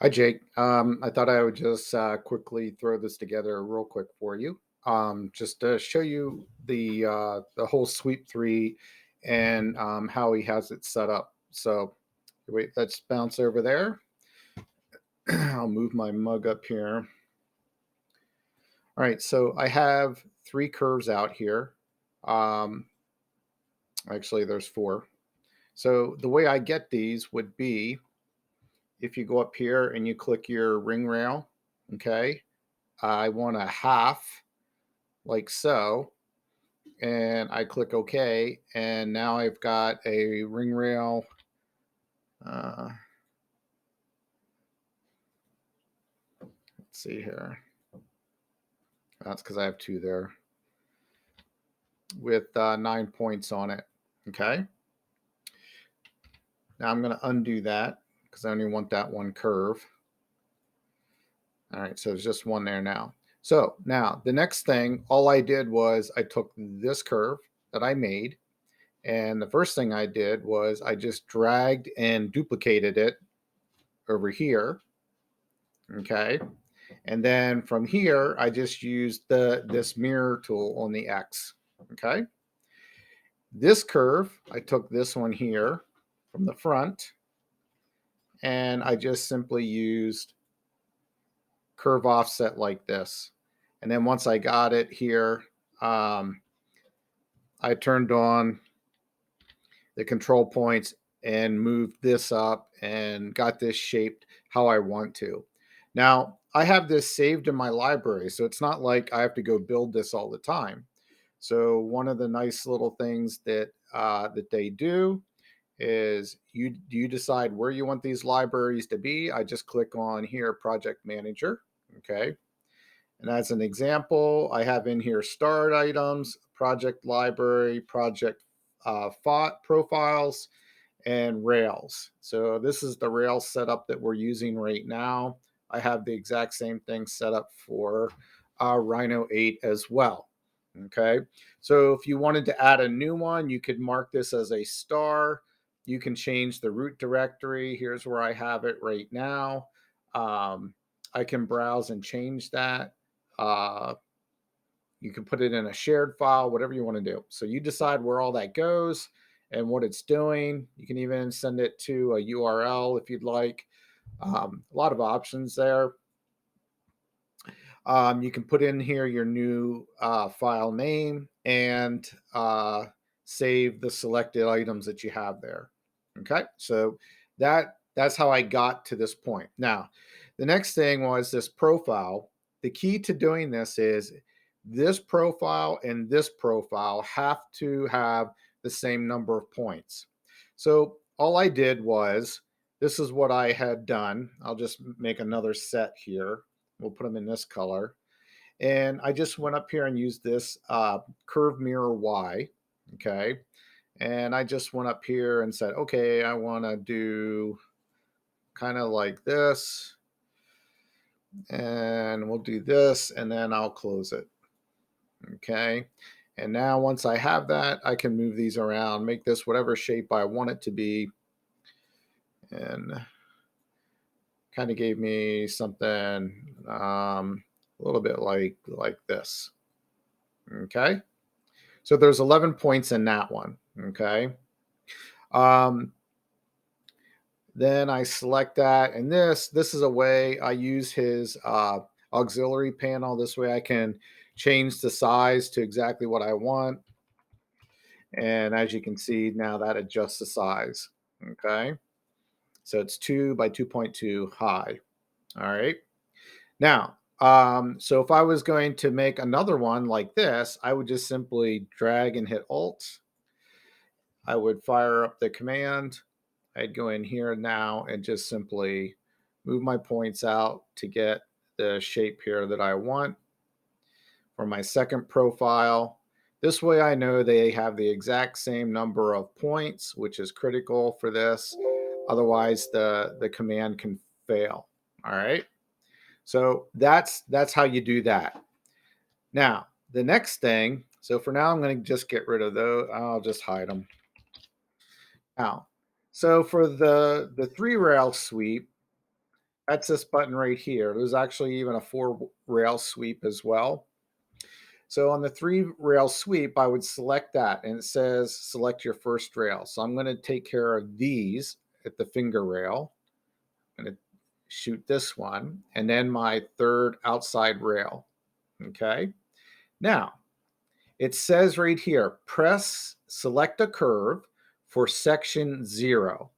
Hi, Jake. I thought I would just quickly throw this together real quick for you, just to show you the whole sweep three and how he has it set up. So, wait, let's bounce over there. I'll move my mug up here. All right, so I have three curves out here. Um, Actually, there's four. So the way I get these would be if you go up here and you click your ring rail. Okay, I want a half like so, and I click OK, and now I've got a ring rail. Uh, let's see here. That's because I have two there with 9 points on it. Okay. Now I'm going to undo that because I only want that one curve. All right. So there's just one there now. So now the next thing, all I did was I took this curve that I made. And the first thing I did was I just dragged and duplicated it over here. Okay. And then from here, I just used this mirror tool on the X. Okay. This curve, I took this one here from the front, and I just simply used curve offset like this. And then once I got it here, um, I turned on the control points and moved this up and got this shaped how I want to. Now, I have this saved in my library, so it's not like I have to go build this all the time. So one of the nice little things that they do is you decide where you want these libraries to be. I just click on here, Project Manager. Okay. And as an example, I have in here start items, project library, project font profiles, and Rails. So this is the Rails setup that we're using right now. I have the exact same thing set up for Rhino 8 as well. Okay. So if you wanted to add a new one, you could mark this as a star. You can change the root directory. Here's where I have it right now. Um, I can browse and change that. Uh, you can put it in a shared file, whatever you want to do. So you decide where all that goes and what it's doing. You can even send it to a URL if you'd like. A lot of options there. You can put in here your new file name and save the selected items that you have there. Okay, so that's how I got to this point. Now, the next thing was this profile. The key to doing this is this profile and this profile have to have the same number of points. So all I did was this is what I had done. I'll just make another set here. We'll put them in this color. And I just went up here and used this curve mirror Y. Okay. And I just went up here and said, okay, I want to do kind of like this. And we'll do this, and then I'll close it. Okay. And now once I have that, I can move these around, make this whatever shape I want it to be. And kind of gave me something a little bit like this. Okay. So there's 11 points in that one. Okay. Um, then I select that. And this is a way I use his auxiliary panel. This way I can change the size to exactly what I want. And as you can see, now that adjusts the size. Okay. So it's 2 by 2.2 high. All right. Now, so if I was going to make another one like this, I would just simply drag and hit Alt. I would fire up the command. I'd go in here now and just simply move my points out to get the shape here that I want for my second profile. This way I know they have the exact same number of points, which is critical for this. Otherwise, the command can fail. All right. So that's how you do that. Now, the next thing, so for now, I'm going to just get rid of those. I'll just hide them. Now, so for the three rail sweep, That's this button right here. There's actually even a 4-rail sweep as well. So on the 3-rail sweep, I would select that, and it says select your first rail. So I'm going to take care of these at the finger rail. I'm going to shoot this one, and then my third outside rail. Okay. Now, it says right here, select a curve for section 0.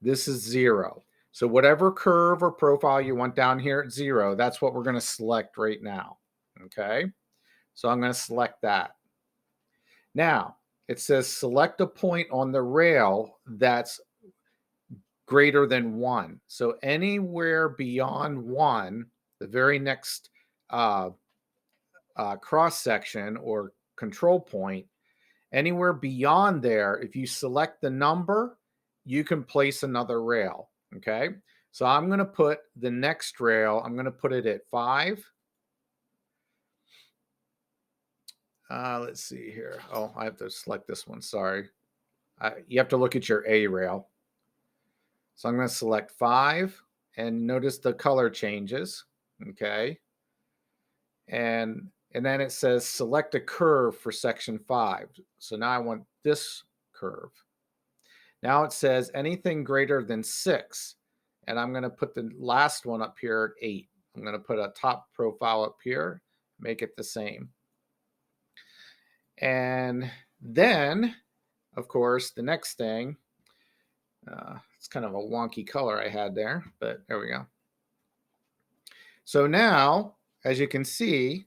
This is 0. So whatever curve or profile you want down here at 0, that's what we're going to select right now. Okay. So I'm going to select that. Now, it says select a point on the rail that's greater than 1. So anywhere beyond 1, the very next cross section or control point, anywhere beyond there, if you select the number, you can place another rail. Okay. So I'm going to put the next rail, I'm going to put it at 5. Let's see here. Oh, I have to select this one. Sorry. You have to look at your A rail. So I'm going to select 5 and notice the color changes. Okay. And then it says select a curve for section 5. So now I want this curve. Now it says anything greater than 6. And I'm going to put the last one up here at 8. I'm going to put a top profile up here, make it the same. And then, of course, the next thing, it's kind of a wonky color I had there, but there we go. So now, as you can see,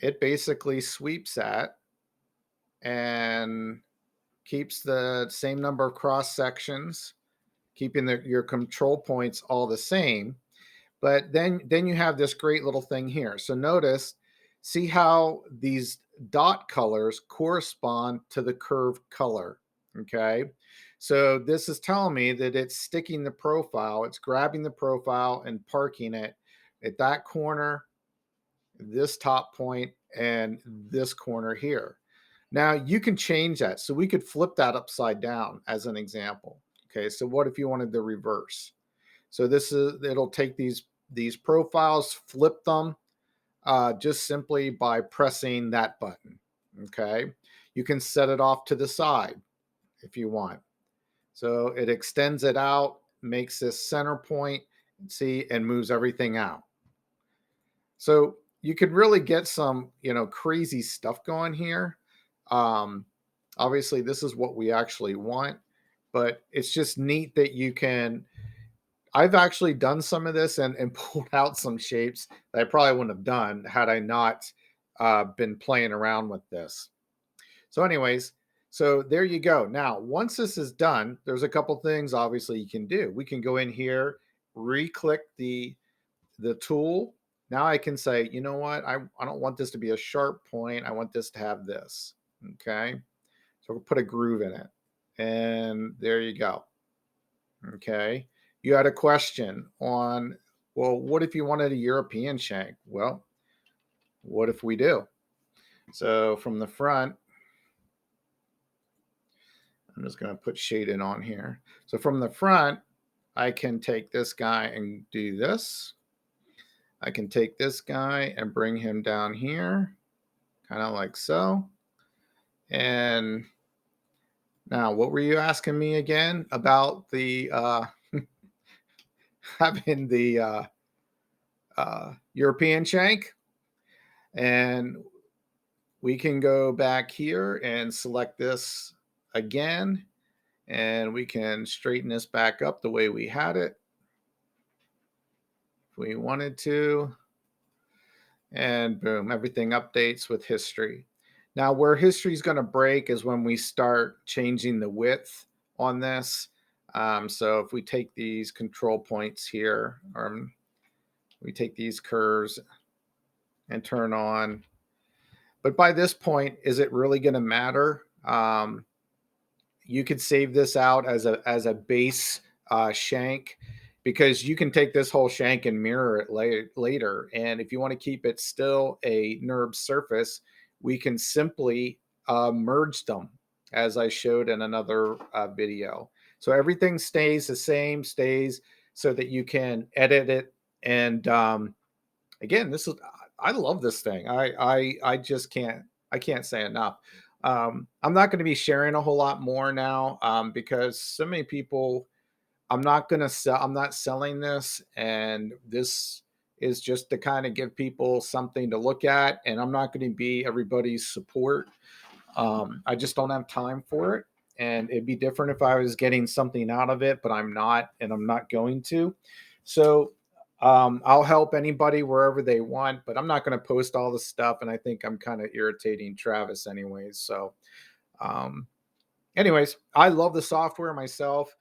it basically sweeps that and keeps the same number of cross sections, keeping your control points all the same. But then you have this great little thing here. So notice, see how these dot colors correspond to the curve color. Okay. So this is telling me that it's sticking the profile, it's grabbing the profile and parking it at that corner, this top point, and this corner here. Now you can change that. So we could flip that upside down as an example. Okay. So what if you wanted the reverse? So it'll take these profiles, flip them just simply by pressing that button. Okay. You can set it off to the side if you want. So it extends it out, makes this center point, see, and moves everything out. So you could really get some, crazy stuff going here. Obviously, this is what we actually want, but it's just neat that you can. I've actually done some of this and pulled out some shapes that I probably wouldn't have done had I not been playing around with this. So anyways, so there you go. Now, once this is done, there's a couple things obviously you can do. We can go in here, re-click the tool. Now I can say, you know what? I don't want this to be a sharp point. I want this to have this. Okay. So we'll put a groove in it. And there you go. Okay. You had a question on, well, what if you wanted a European shank? Well, what if we do? So from the front, I'm just going to put shading on here. So from the front, I can take this guy and do this. I can take this guy and bring him down here, kind of like so. And now, what were you asking me again about the having the European shank? And we can go back here and select this again, and we can straighten this back up the way we had it if we wanted to. And boom, everything updates with history. Now, where history is going to break is when we start changing the width on this. So if we take these control points here, or we take these curves and turn on. But by this point, is it really going to matter? You could save this out as a base shank, because you can take this whole shank and mirror it later. And if you want to keep it still a NURB surface, we can simply merge them, as I showed in another video. So everything stays the same, stays so that you can edit it. And again, this is I love this thing. I just can't say enough. I'm not going to be sharing a whole lot more now because so many people. I'm not selling this, and this is just to kind of give people something to look at. And I'm not going to be everybody's support. I just don't have time for it. And it'd be different if I was getting something out of it, but I'm not, and I'm not going to. So I'll help anybody wherever they want, but I'm not going to post all the stuff. And I think I'm kind of irritating Travis, anyways. So, um, anyways, I love the software myself.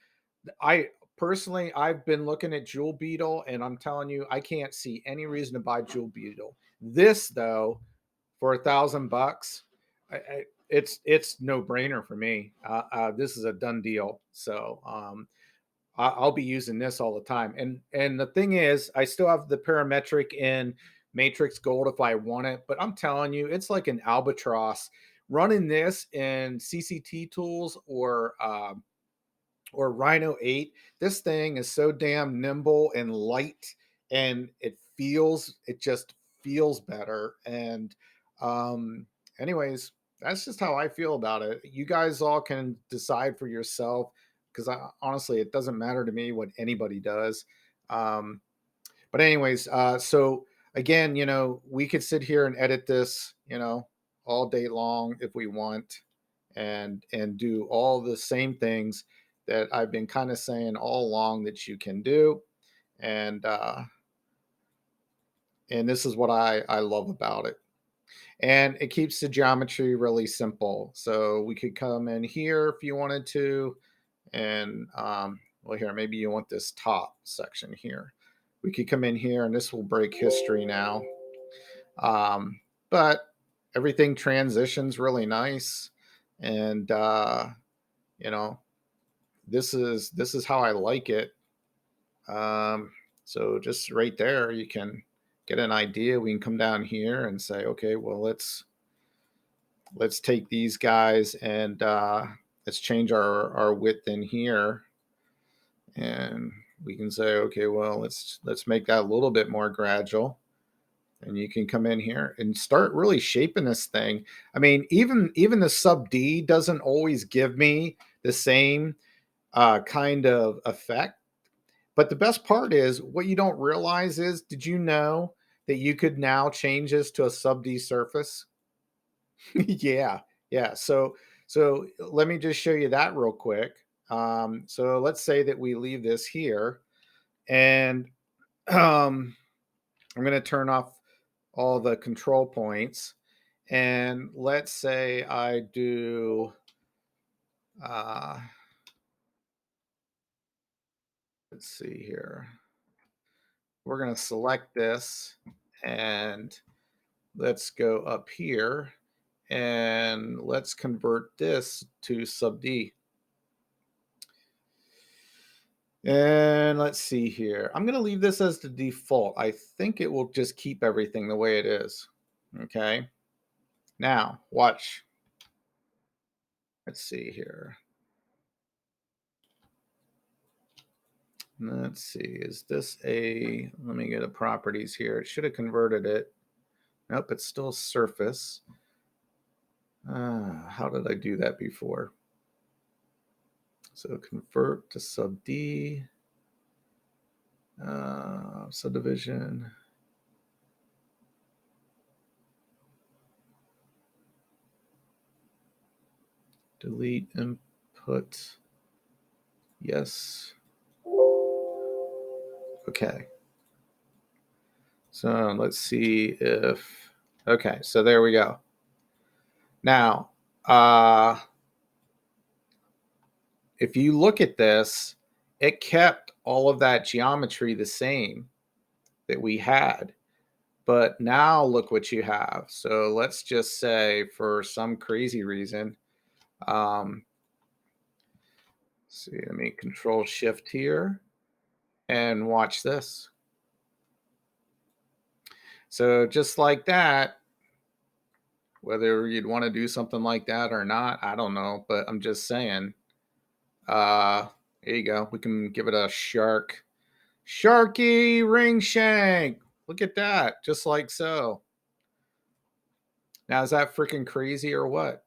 I personally, I've been looking at Jewel Beetle, and I'm telling you, I can't see any reason to buy Jewel Beetle. This though, for $1,000, it's no brainer for me. This is a done deal. So I'll be using this all the time. And the thing is, I still have the parametric in Matrix Gold if I want it, but I'm telling you, it's like an albatross running this in CCT tools or Rhino 8. This thing is so damn nimble and light, and it just feels better. And um, anyways, that's just how I feel about it. You guys all can decide for yourself because honestly, it doesn't matter to me what anybody does. Um, but anyways, so again, we could sit here and edit this, all day long if we want, and do all the same things that I've been kind of saying all along that you can do. And and this is what I love about it. And it keeps the geometry really simple. So we could come in here if you wanted to, and well, here, maybe you want this top section here. We could come in here, and this will break history now. Um, but everything transitions really nice, and you know, this is how I like it. Um, so just right there, you can get an idea. We can come down here and say, okay, well, let's take these guys and let's change our width in here, and we can say, okay, well, let's make that a little bit more gradual. And you can come in here and start really shaping this thing. I mean, even the sub D doesn't always give me the same kind of effect. But the best part is what you don't realize is, did you know that you could now change this to a sub D surface? Yeah, yeah. So let me just show you that real quick. So let's say that we leave this here, and I'm going to turn off all the control points, and let's say I do. Uh, let's see here. We're going to select this, and let's go up here, and let's convert this to sub D. And let's see here. I'm going to leave this as the default. I think it will just keep everything the way it is. Okay. Now, watch. Let's see here. Let's see. Is this let me get a properties here. It should have converted it. Nope, it's still surface. How did I do that before? So convert to sub D. Subdivision. Delete input. Yes. Okay. So let's see if, okay, so there we go. Now, if you look at this, it kept all of that geometry the same that we had. But now look what you have. So let's just say for some crazy reason, um, see, let me control shift here and watch this. So just like that, whether you'd want to do something like that or not, I don't know, but I'm just saying. There you go. We can give it a shark. Sharky ring shank. Look at that. Just like so. Now, is that freaking crazy or what?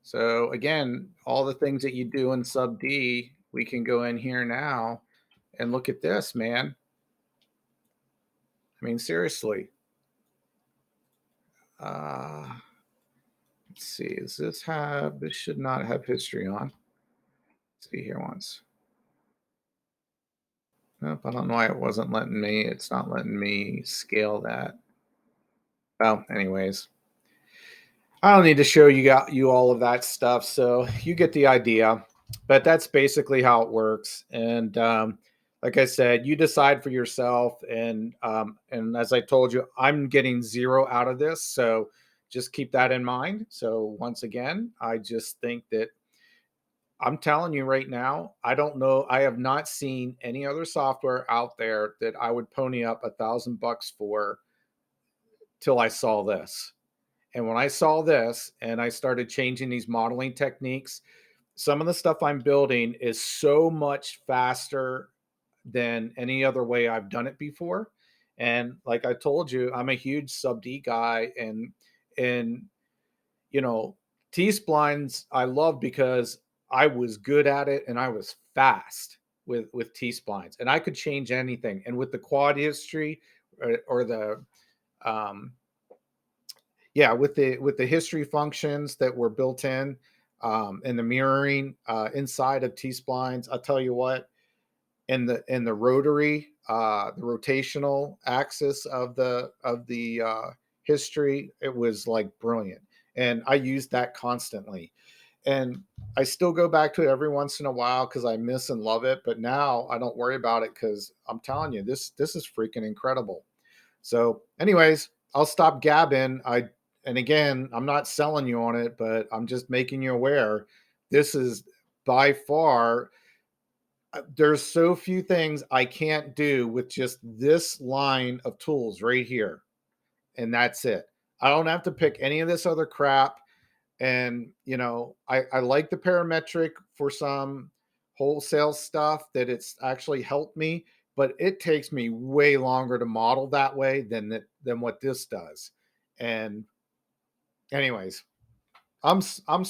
So again, all the things that you do in sub D, we can go in here now and look at this, man. I mean, seriously. Uh, let's see. Does this have, this should not have history on. Let's see here once. Nope, I don't know why it wasn't letting me. It's not letting me scale that. Well, anyways, I don't need to show you all of that stuff, so you get the idea. But that's basically how it works. And like I said, you decide for yourself. And as I told you, I'm getting zero out of this, so just keep that in mind. So once again, I just think that I'm telling you right now, I don't know. I have not seen any other software out there that I would pony up $1,000 for till I saw this. And when I saw this and I started changing these modeling techniques, some of the stuff I'm building is so much faster than any other way I've done it before. And like I told you, I'm a huge sub D guy, and you know, T splines I love because I was good at it and I was fast with T splines, and I could change anything. And with the quad history or the um, yeah, with the history functions that were built in and the mirroring inside of T splines, I'll tell you what, in the rotary, the rotational axis of the history, it was like brilliant, and I used that constantly. And I still go back to it every once in a while because I miss and love it. But now I don't worry about it because I'm telling you, this is freaking incredible. So, anyways, I'll stop gabbing. And again, I'm not selling you on it, but I'm just making you aware. This is by far there's so few things I can't do with just this line of tools right here. And that's it. I don't have to pick any of this other crap. And, I like the parametric for some wholesale stuff that it's actually helped me, but it takes me way longer to model that way than what this does. And anyways, I'm so